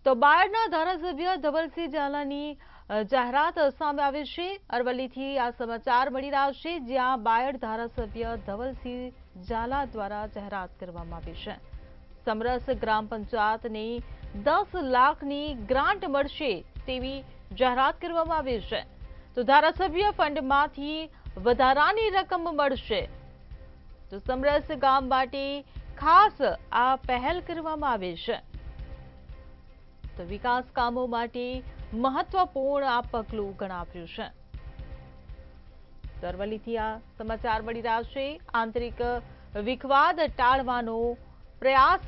તો બાયડના ધારાસભ્ય ધવલસિંહ ઝાલાની જાહેરાત સામે આવી છે। અરવલ્લીથી આ સમાચાર મળી રહ્યા છે, જ્યાં બાયડ ધારાસભ્ય ધવલસિંહ ઝાલા દ્વારા જાહેરાત કરવામાં આવી છે। સમરસ ગ્રામ પંચાયતને 10 લાખની ગ્રાન્ટ મળશે તેવી જાહેરાત કરવામાં આવી છે। તો ધારાસભ્ય ફંડમાંથી વધારાની રકમ મળશે। તો સમરસ ગામ માટે ખાસ આ પહેલ કરવામાં આવી છે। તો વિકાસ કામો માટે મહત્વપૂર્ણ આ પગલું ગણાવ્યું છે। અરવલ્લીથી આ સમાચાર મળી રહ્યા છે। આંતરિક વિખવાદ ટાળવાનો પ્રયાસ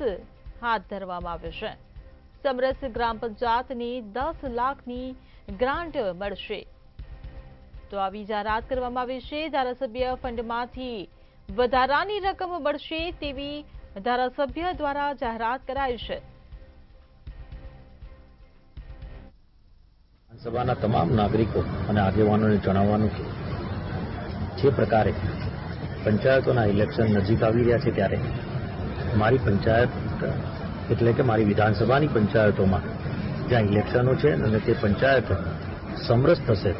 હાથ ધરવામાં આવ્યો છે। સમરસ ગ્રામ પંચાયતને 10 લાખની ગ્રાન્ટ મળશે। તો આવી જાહેરાત કરવામાં આવી છે। ધારાસભ્ય ફંડમાંથી વધારાની રકમ મળશે તેવી ધારાસભ્ય દ્વારા જાહેરાત કરાઈ છે। સભાના તમામ નાગરિકો અને આગેવાનોને જણાવવાનું છે, જે પ્રકારે પંચાયતોના ઇલેક્શન નજીક આવી રહ્યા છે, ત્યારે મારી પંચાયત એટલે કે મારી વિધાનસભાની પંચાયતોમાં જ્યાં ઇલેક્શનો છે અને તે પંચાયત સમરસ થશે,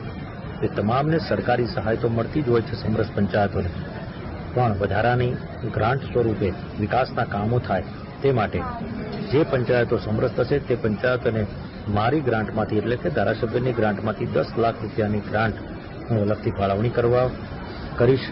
તે તમામને સરકારી સહાય તો મળતી જ હોય છે સમરસ પંચાયતોને, પણ વધારાની ગ્રાન્ટ સ્વરૂપે વિકાસના કામો થાય તે માટે જે પંચાયતો સમરસ થશે તે પંચાયતોને મારી ગ્રાન્ટમાંથી એટલે કે ધારાસભ્યની ગ્રાન્ટમાંથી 10 લાખ રૂપિયાની ગ્રાન્ટ હું અલગથી ફાળવણી કરીશ।